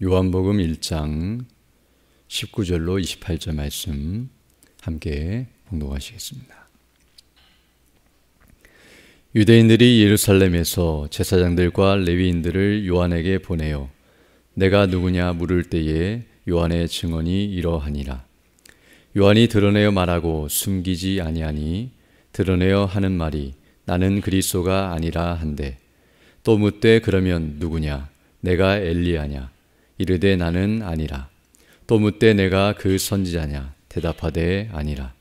요한복음 1장 19절로 28절 말씀 함께 봉독하시겠습니다. 유대인들이 예루살렘에서 제사장들과 레위인들을 요한에게 보내어 내가 누구냐 물을 때에 요한의 증언이 이러하니라. 요한이 드러내어 말하고 숨기지 아니하니 드러내어 하는 말이 나는 그리스도가 아니라 한데 또 묻되 그러면 누구냐 내가 엘리야냐 이르되 나는 아니라. 또 묻되 내가 그 선지자냐 대답하되 아니라.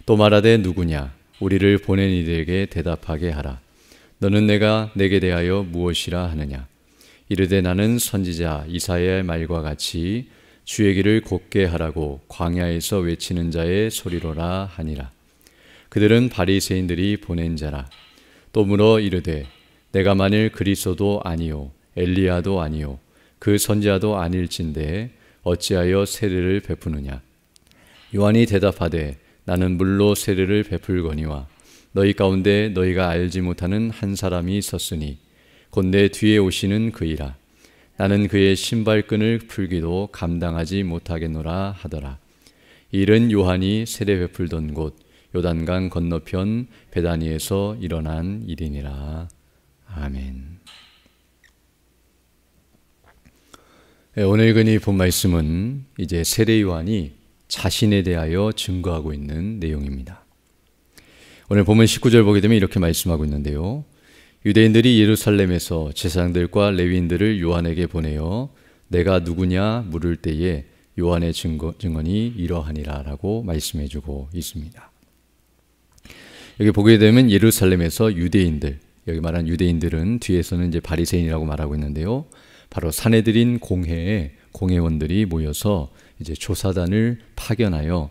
또 말하되 누구냐 우리를 보낸 이들에게 대답하게 하라. 너는 내게 대하여 무엇이라 하느냐. 이르되 나는 선지자 이사야의 말과 같이 주의 길을 곧게 하라고 광야에서 외치는 자의 소리로라 하니라. 그들은 바리새인들이 보낸 자라. 또 물어 이르되 내가 만일 그리스도도 아니요 엘리야도 아니요 그 선지자도 아닐진데 어찌하여 세례를 베푸느냐. 요한이 대답하되 나는 물로 세례를 베풀거니와 너희 가운데 너희가 알지 못하는 한 사람이 있었으니 곧 내 뒤에 오시는 그이라. 나는 그의 신발끈을 풀기도 감당하지 못하겠노라 하더라. 이 일은 요한이 세례 베풀던 곳 요단강 건너편 베다니에서 일어난 일이니라. 아멘. 오늘 읽은 본 말씀은 이제 세례 요한이 자신에 대하여 증거하고 있는 내용입니다. 오늘 본문 19절 보게 되면 이렇게 말씀하고 있는데요. 유대인들이 예루살렘에서 제사장들과 레위인들을 요한에게 보내어 내가 누구냐 물을 때에 요한의 증언이 이러하니라 라고 말씀해 주고 있습니다. 여기 보게 되면 예루살렘에서 유대인들, 여기 말한 유대인들은 뒤에서는 이제 바리새인이라고 말하고 있는데요. 바로 사내들인 공회에 공회원들이 모여서 이제 조사단을 파견하여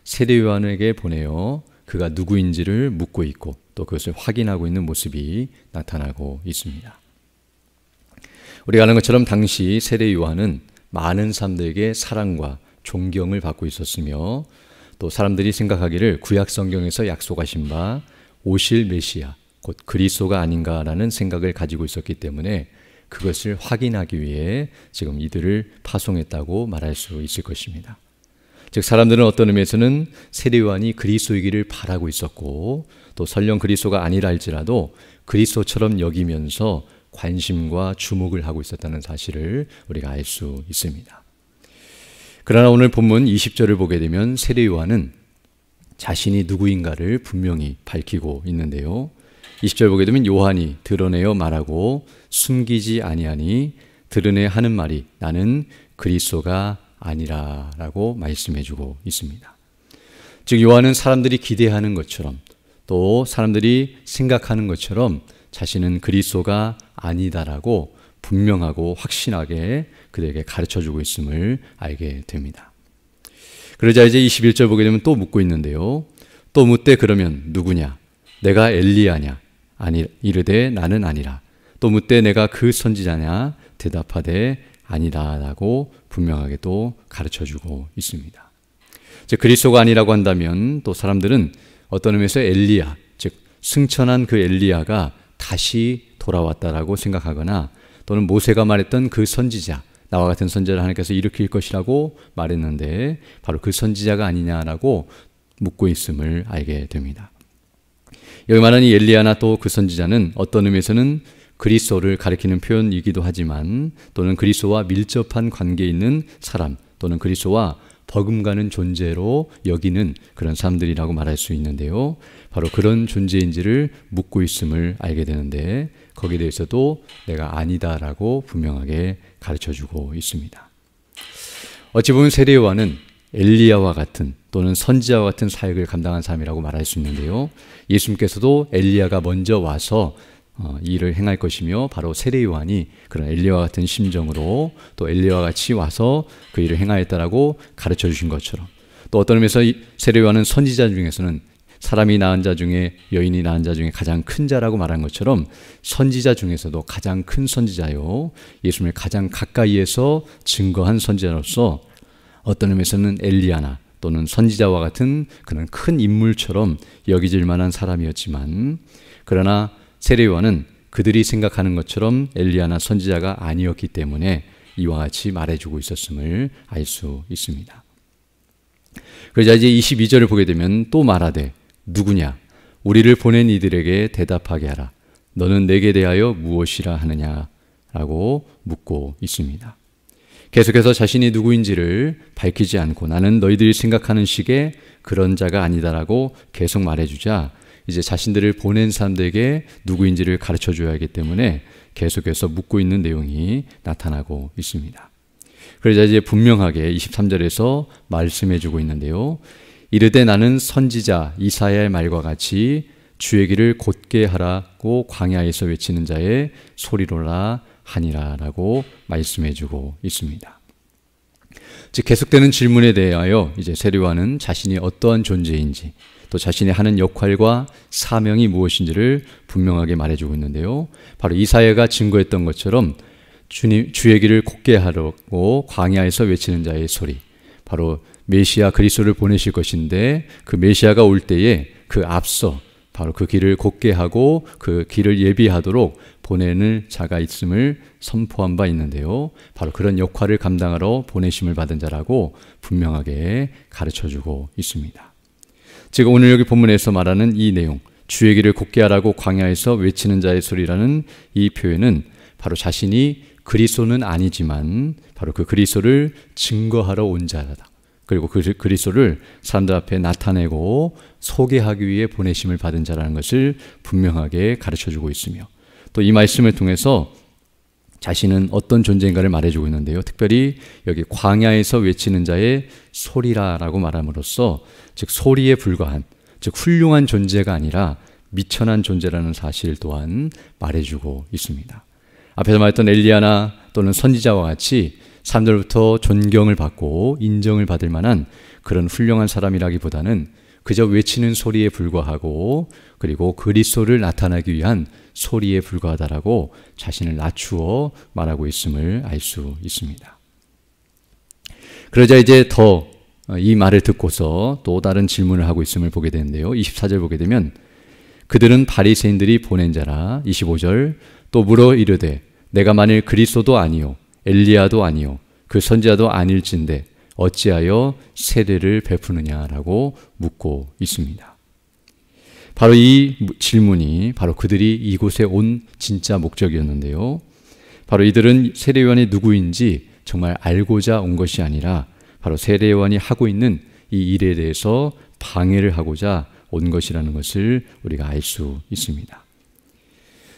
세례 요한에게 보내어 그가 누구인지를 묻고 있고 또 그것을 확인하고 있는 모습이 나타나고 있습니다. 우리가 아는 것처럼 당시 세례 요한은 많은 사람들에게 사랑과 존경을 받고 있었으며 또 사람들이 생각하기를 구약 성경에서 약속하신 바 오실 메시아 곧 그리스도가 아닌가라는 생각을 가지고 있었기 때문에 그것을 확인하기 위해 지금 이들을 파송했다고 말할 수 있을 것입니다. 즉 사람들은 어떤 의미에서는 세례 요한이 그리스도이기를 바라고 있었고 또 설령 그리스도가 아니라 할지라도 그리스도처럼 여기면서 관심과 주목을 하고 있었다는 사실을 우리가 알 수 있습니다. 그러나 오늘 본문 20절을 보게 되면 세례 요한은 자신이 누구인가를 분명히 밝히고 있는데요. 20절 보게 되면 요한이 드러내어 말하고 숨기지 아니하니 드러내 하는 말이 나는 그리스도가 아니라 라고 말씀해 주고 있습니다. 즉 요한은 사람들이 기대하는 것처럼 또 사람들이 생각하는 것처럼 자신은 그리스도가 아니다라고 분명하고 확신하게 그들에게 가르쳐 주고 있음을 알게 됩니다. 그러자 이제 21절 보게 되면 또 묻고 있는데요. 또 묻되 그러면 누구냐? 내가 엘리야냐? 아니 이르되 나는 아니라. 또 묻되 내가 그 선지자냐? 대답하되 아니다라고 분명하게 또 가르쳐주고 있습니다. 즉 그리스도가 아니라고 한다면 또 사람들은 어떤 의미에서 엘리야, 즉 승천한 그 엘리야가 다시 돌아왔다라고 생각하거나 또는 모세가 말했던 그 선지자, 나와 같은 선지자를 하나님께서 일으킬 것이라고 말했는데 바로 그 선지자가 아니냐라고 묻고 있음을 알게 됩니다. 여기 말하는 이 엘리야나 또 그 선지자는 어떤 의미에서는 그리스도를 가리키는 표현이기도 하지만 또는 그리스도와 밀접한 관계에 있는 사람 또는 그리스도와 버금가는 존재로 여기는 그런 사람들이라고 말할 수 있는데요. 바로 그런 존재인지를 묻고 있음을 알게 되는데 거기에 대해서도 내가 아니다라고 분명하게 가르쳐주고 있습니다. 어찌 보면 세례 요한은 엘리야와 같은 또는 선지자와 같은 사역을 감당한 사람이라고 말할 수 있는데요. 예수님께서도 엘리야가 먼저 와서 이 일을 행할 것이며 바로 세례 요한이 그런 엘리야와 같은 심정으로 또 엘리야와 같이 와서 그 일을 행하였다라고 가르쳐 주신 것처럼 또 어떤 의미에서 세례 요한은 선지자 중에서는 사람이 낳은 자 중에 여인이 낳은 자 중에 가장 큰 자라고 말한 것처럼 선지자 중에서도 가장 큰 선지자요 예수님을 가장 가까이에서 증거한 선지자로서 어떤 의미에서는 엘리야나 또는 선지자와 같은 그런 큰 인물처럼 여기질 만한 사람이었지만 그러나 세례 요한은 그들이 생각하는 것처럼 엘리야나 선지자가 아니었기 때문에 이와 같이 말해주고 있었음을 알 수 있습니다. 그러자 이제 22절을 보게 되면 또 말하되 누구냐? 우리를 보낸 이들에게 대답하게 하라. 너는 내게 대하여 무엇이라 하느냐? 라고 묻고 있습니다. 계속해서 자신이 누구인지를 밝히지 않고 나는 너희들이 생각하는 식의 그런 자가 아니다라고 계속 말해주자 이제 자신들을 보낸 사람들에게 누구인지를 가르쳐줘야 하기 때문에 계속해서 묻고 있는 내용이 나타나고 있습니다. 그러자 이제 분명하게 23절에서 말씀해주고 있는데요. 이르되 나는 선지자 이사야의 말과 같이 주의 길을 곧게 하라고 광야에서 외치는 자의 소리로라 하니라 라고 말씀해주고 있습니다. 즉 계속되는 질문에 대하여 이제 세례요한은 자신이 어떠한 존재인지 또 자신이 하는 역할과 사명이 무엇인지를 분명하게 말해주고 있는데요. 바로 이사야가 증거했던 것처럼 주의 길을 곧게 하라고 광야에서 외치는 자의 소리, 바로 메시아 그리스도를 보내실 것인데 그 메시아가 올 때에 그 앞서 바로 그 길을 곧게 하고 그 길을 예비하도록 보내는 자가 있음을 선포한 바 있는데요. 바로 그런 역할을 감당하러 보내심을 받은 자라고 분명하게 가르쳐주고 있습니다. 즉 오늘 여기 본문에서 말하는 이 내용, 주의 길을 곧게 하라고 광야에서 외치는 자의 소리라는 이 표현은 바로 자신이 그리스도는 아니지만 바로 그 그리스도를 증거하러 온 자다. 그리고 그 그리스도를 사람들 앞에 나타내고 소개하기 위해 보내심을 받은 자라는 것을 분명하게 가르쳐주고 있으며 또 이 말씀을 통해서 자신은 어떤 존재인가를 말해주고 있는데요. 특별히 여기 광야에서 외치는 자의 소리라라고 말함으로써 즉 소리에 불과한 즉 훌륭한 존재가 아니라 미천한 존재라는 사실 또한 말해주고 있습니다. 앞에서 말했던 엘리야나 또는 선지자와 같이 사람들로부터 존경을 받고 인정을 받을 만한 그런 훌륭한 사람이라기보다는 그저 외치는 소리에 불과하고 그리고 그리스도를 나타내기 위한 소리에 불과하다라고 자신을 낮추어 말하고 있음을 알 수 있습니다. 그러자 이제 더 이 말을 듣고서 또 다른 질문을 하고 있음을 보게 되는데요. 24절 보게 되면 그들은 바리새인들이 보낸 자라. 25절 또 물어 이르되 내가 만일 그리스도도 아니요 엘리야도 아니요 그 선지자도 아닐진데 어찌하여 세례를 베푸느냐라고 묻고 있습니다. 바로 이 질문이 바로 그들이 이곳에 온 진짜 목적이었는데요. 바로 이들은 세례요한이 누구인지 정말 알고자 온 것이 아니라 바로 세례요한이 하고 있는 이 일에 대해서 방해를 하고자 온 것이라는 것을 우리가 알 수 있습니다.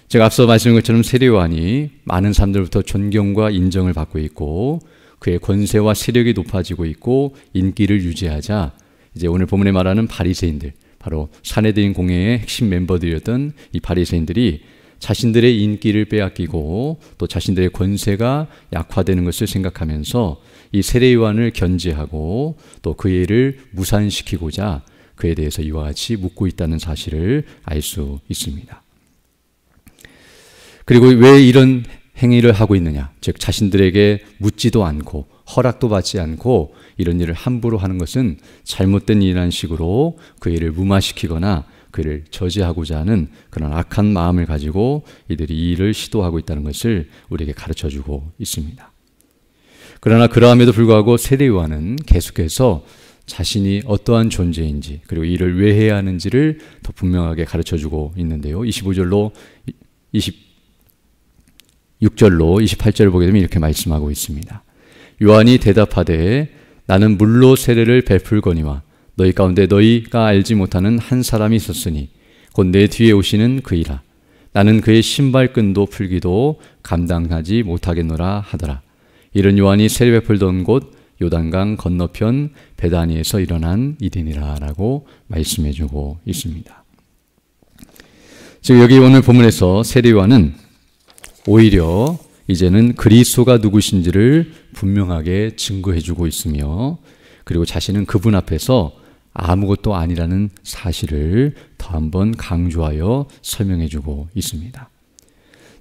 제가 앞서 말씀드린 것처럼 세례요한이 많은 사람들로부터 존경과 인정을 받고 있고 그의 권세와 세력이 높아지고 있고 인기를 유지하자 이제 오늘 본문에 말하는 바리새인들, 바로 사내들인 공회의 핵심 멤버들이었던 이 바리새인들이 자신들의 인기를 빼앗기고 또 자신들의 권세가 약화되는 것을 생각하면서 이 세례요한을 견제하고 또 그 일을 무산시키고자 그에 대해서 이와 같이 묻고 있다는 사실을 알 수 있습니다. 그리고 왜 이런 행위를 하고 있느냐, 즉 자신들에게 묻지도 않고 허락도 받지 않고 이런 일을 함부로 하는 것은 잘못된 일이라는 식으로 그 일을 무마시키거나 그를 저지하고자 하는 그런 악한 마음을 가지고 이들이 이 일을 시도하고 있다는 것을 우리에게 가르쳐주고 있습니다. 그러나 그러함에도 불구하고 세례요한은 계속해서 자신이 어떠한 존재인지 그리고 이 일을 왜 해야 하는지를 더 분명하게 가르쳐주고 있는데요. 25절로 26절로 28절을 보게 되면 이렇게 말씀하고 있습니다. 요한이 대답하되 나는 물로 세례를 베풀거니와 너희 가운데 너희가 알지 못하는 한 사람이 있었으니 곧 내 뒤에 오시는 그이라. 나는 그의 신발끈도 풀기도 감당하지 못하겠노라 하더라. 이런 요한이 세례 베풀던 곳 요단강 건너편 베다니에서 일어난 일이니라 라고 말씀해주고 있습니다. 즉 여기 오늘 본문에서 세례 요한은 오히려 이제는 그리스도가 누구신지를 분명하게 증거해주고 있으며 그리고 자신은 그분 앞에서 아무것도 아니라는 사실을 더 한번 강조하여 설명해주고 있습니다.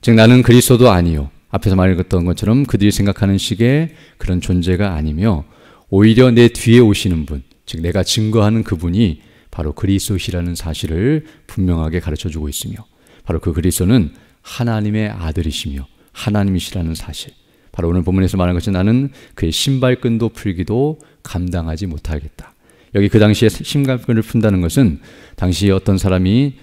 즉 나는 그리스도도 아니요, 앞에서 말했던 것처럼 그들이 생각하는 식의 그런 존재가 아니며 오히려 내 뒤에 오시는 분, 즉 내가 증거하는 그분이 바로 그리스도시라는 사실을 분명하게 가르쳐주고 있으며 바로 그 그리스도는 하나님의 아들이시며 하나님이시라는 사실, 바로 오늘 본문에서 말하는 것이 나는 그의 신발끈도 풀기도 감당하지 못하겠다. 여기 그 당시에 신발끈을 푼다는 것은 당시에 어떤 사람이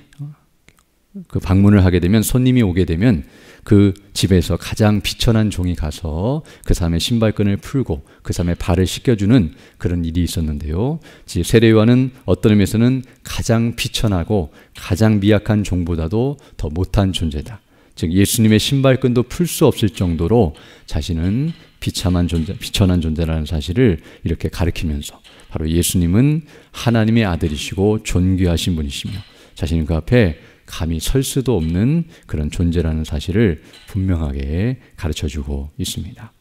그 방문을 하게 되면, 손님이 오게 되면 그 집에서 가장 비천한 종이 가서 그 사람의 신발끈을 풀고 그 사람의 발을 씻겨주는 그런 일이 있었는데요. 세례요한은 어떤 의미에서는 가장 비천하고 가장 미약한 종보다도 더 못한 존재다. 즉 예수님의 신발끈도 풀 수 없을 정도로 자신은 비천한 존재라는 사실을 이렇게 가르치면서, 바로 예수님은 하나님의 아들이시고 존귀하신 분이시며 자신은 그 앞에 감히 설 수도 없는 그런 존재라는 사실을 분명하게 가르쳐주고 있습니다.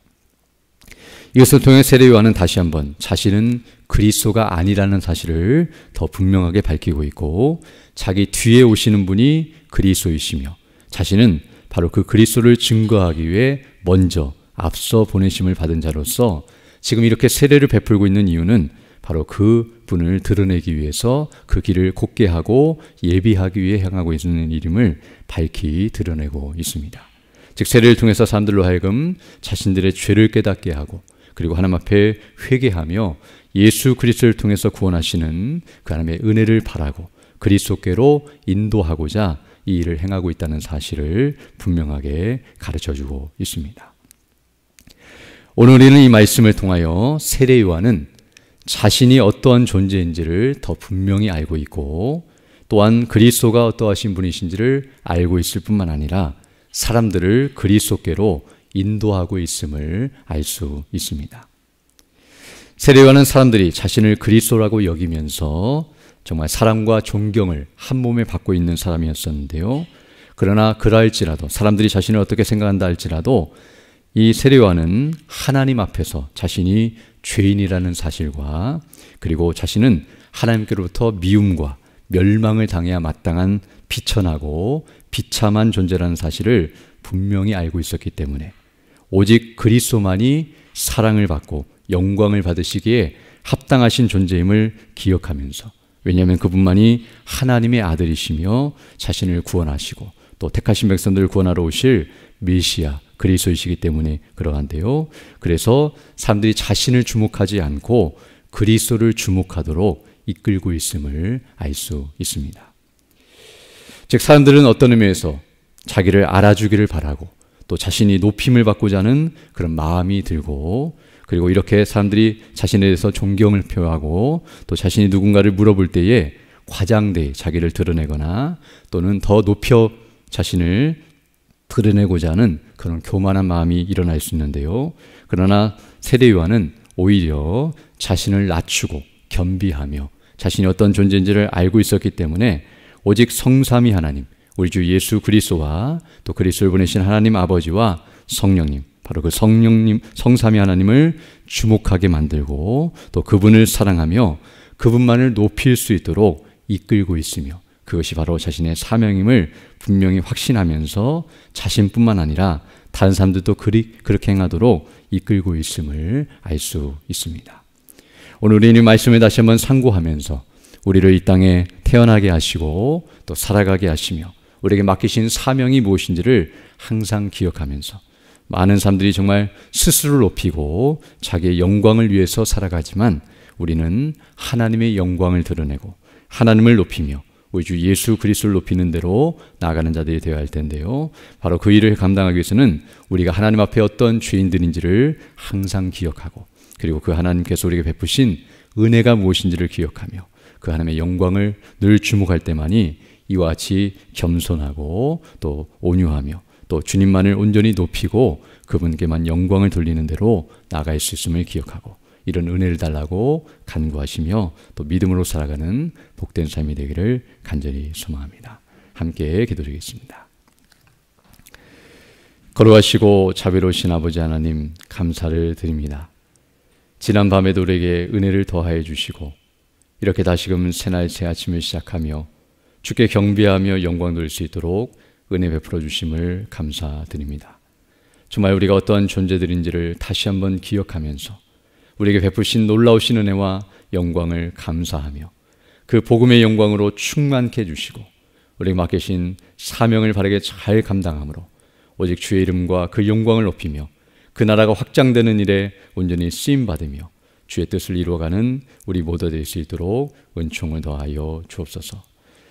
이것을 통해 세례 요한은 다시 한번 자신은 그리스도가 아니라는 사실을 더 분명하게 밝히고 있고, 자기 뒤에 오시는 분이 그리스도이시며 자신은 바로 그 그리스도를 증거하기 위해 먼저 앞서 보내심을 받은 자로서 지금 이렇게 세례를 베풀고 있는 이유는 바로 그 분을 드러내기 위해서 그 길을 곧게 하고 예비하기 위해 향하고 있는 일임을 밝히 드러내고 있습니다. 즉 세례를 통해서 사람들로 하여금 자신들의 죄를 깨닫게 하고, 그리고 하나님 앞에 회개하며 예수 그리스도를 통해서 구원하시는 그 하나님의 은혜를 바라고 그리스도께로 인도하고자 이 일을 행하고 있다는 사실을 분명하게 가르쳐주고 있습니다. 오늘 우리는 이 말씀을 통하여 세례 요한은 자신이 어떠한 존재인지를 더 분명히 알고 있고, 또한 그리스도가 어떠하신 분이신지를 알고 있을 뿐만 아니라 사람들을 그리스도께로 인도하고 있음을 알 수 있습니다. 세례 요한은 사람들이 자신을 그리스도라고 여기면서 정말 사랑과 존경을 한 몸에 받고 있는 사람이었었는데요. 그러나 그러할지라도, 사람들이 자신을 어떻게 생각한다 할지라도 이 세례 요한은 하나님 앞에서 자신이 죄인이라는 사실과, 그리고 자신은 하나님께로부터 미움과 멸망을 당해야 마땅한 비천하고 비참한 존재라는 사실을 분명히 알고 있었기 때문에 오직 그리스도만이 사랑을 받고 영광을 받으시기에 합당하신 존재임을 기억하면서, 왜냐하면 그분만이 하나님의 아들이시며 자신을 구원하시고 또 택하신 백성들을 구원하러 오실 메시아 그리스도이시기 때문에 그러한데요. 그래서 사람들이 자신을 주목하지 않고 그리스도를 주목하도록 이끌고 있음을 알 수 있습니다. 즉 사람들은 어떤 의미에서 자기를 알아주기를 바라고 또 자신이 높임을 받고자 하는 그런 마음이 들고, 그리고 이렇게 사람들이 자신에 대해서 존경을 표하고 또 자신이 누군가를 물어볼 때에 과장되게 자기를 드러내거나 또는 더 높여 자신을 드러내고자 하는 그런 교만한 마음이 일어날 수 있는데요. 그러나 세례 요한은 오히려 자신을 낮추고 겸비하며 자신이 어떤 존재인지를 알고 있었기 때문에 오직 성삼위 하나님, 우리 주 예수 그리스도와 또 그리스도를 보내신 하나님 아버지와 성령님, 바로 그 성령님, 성삼위 하나님을 주목하게 만들고 또 그분을 사랑하며 그분만을 높일 수 있도록 이끌고 있으며, 그것이 바로 자신의 사명임을 분명히 확신하면서 자신뿐만 아니라 다른 사람들도 그렇게 행하도록 이끌고 있음을 알 수 있습니다. 오늘 우리는 이 말씀을 다시 한번 상고하면서 우리를 이 땅에 태어나게 하시고 또 살아가게 하시며 우리에게 맡기신 사명이 무엇인지를 항상 기억하면서, 많은 사람들이 정말 스스로를 높이고 자기의 영광을 위해서 살아가지만 우리는 하나님의 영광을 드러내고 하나님을 높이며 우리 주 예수 그리스도를 높이는 대로 나아가는 자들이 되어야 할 텐데요. 바로 그 일을 감당하기 위해서는 우리가 하나님 앞에 어떤 죄인들인지를 항상 기억하고, 그리고 그 하나님께서 우리에게 베푸신 은혜가 무엇인지를 기억하며 그 하나님의 영광을 늘 주목할 때만이 이와 같이 겸손하고 또 온유하며 또 주님만을 온전히 높이고 그분께만 영광을 돌리는 대로 나아갈 수 있음을 기억하고, 이런 은혜를 달라고 간구하시며 또 믿음으로 살아가는 복된 삶이 되기를 간절히 소망합니다. 함께 기도드리겠습니다. 거룩하시고 자비로우신 아버지 하나님, 감사를 드립니다. 지난 밤에도 우리에게 은혜를 더하여 주시고 이렇게 다시금 새날 새 아침을 시작하며 주께 경배하며 영광 돌릴 수 있도록 은혜 베풀어 주심을 감사드립니다. 정말 우리가 어떠한 존재들인지를 다시 한번 기억하면서 우리에게 베푸신 놀라우신 은혜와 영광을 감사하며 그 복음의 영광으로 충만케 해주시고 우리에게 맡기신 사명을 바르게 잘 감당함으로 오직 주의 이름과 그 영광을 높이며 그 나라가 확장되는 일에 온전히 쓰임받으며 주의 뜻을 이루어가는 우리 모두 될 수 있도록 은총을 더하여 주옵소서.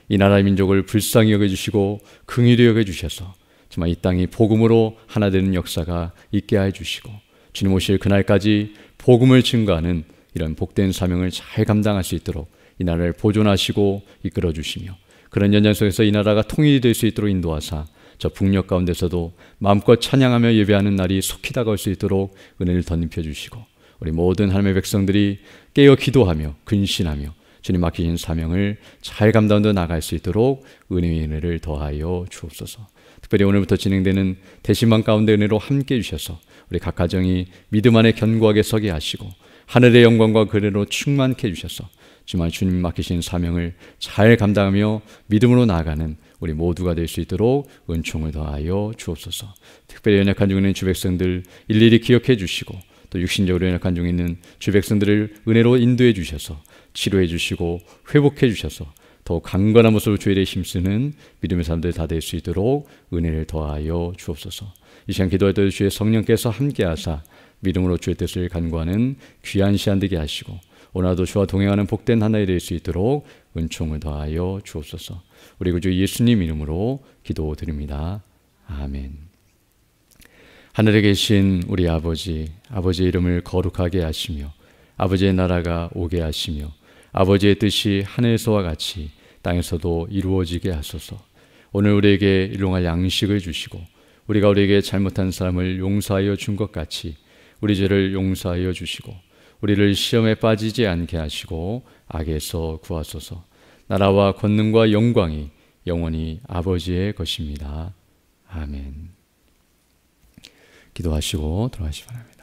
이 나라의 민족을 불쌍히 여겨주시고 긍휼히 여겨주셔서 정말 이 땅이 복음으로 하나 되는 역사가 있게 해주시고 주님 오실 그날까지 복음을 증거하는 이런 복된 사명을 잘 감당할 수 있도록 이 나라를 보존하시고 이끌어 주시며 그런 연장 속에서 이 나라가 통일이 될 수 있도록 인도하사 저 북녘 가운데서도 마음껏 찬양하며 예배하는 날이 속히 다가올 수 있도록 은혜를 덧입혀 주시고 우리 모든 하나님의 백성들이 깨어 기도하며 근신하며 주님 맡기신 사명을 잘 감당하며 나갈 수 있도록 은혜의 은혜를 더하여 주옵소서. 특별히 오늘부터 진행되는 대신방 가운데 은혜로 함께해 주셔서 우리 각 가정이 믿음 안에 견고하게 서게 하시고 하늘의 영광과 그래로 충만케 해주셔서 정말 주님 맡기신 사명을 잘 감당하며 믿음으로 나아가는 우리 모두가 될 수 있도록 은총을 더하여 주옵소서. 특별히 연약한 중에 있는 주 백성들 일일이 기억해 주시고 또 육신적으로 연약한 중에 있는 주 백성들을 은혜로 인도해 주셔서 치료해 주시고 회복해 주셔서 더 강건한 모습으로 주의 일에 힘쓰는 믿음의 사람들 다 될 수 있도록 은혜를 더하여 주옵소서. 이 시간 기도할 때 주의 성령께서 함께하사 믿음으로 주의 뜻을 간구하는 귀한 시간 되게 하시고 오늘도 주와 동행하는 복된 하나가 될 수 있도록 은총을 더하여 주옵소서. 우리 구주 예수님 이름으로 기도드립니다. 아멘. 하늘에 계신 우리 아버지, 아버지의 이름을 거룩하게 하시며 아버지의 나라가 오게 하시며 아버지의 뜻이 하늘에서와 같이 땅에서도 이루어지게 하소서. 오늘 우리에게 일용할 양식을 주시고 우리가 우리에게 잘못한 사람을 용서하여 준 것 같이 우리 죄를 용서하여 주시고 우리를 시험에 빠지지 않게 하시고 악에서 구하소서. 나라와 권능과 영광이 영원히 아버지의 것입니다. 아멘. 기도하시고 돌아가시기 바랍니다.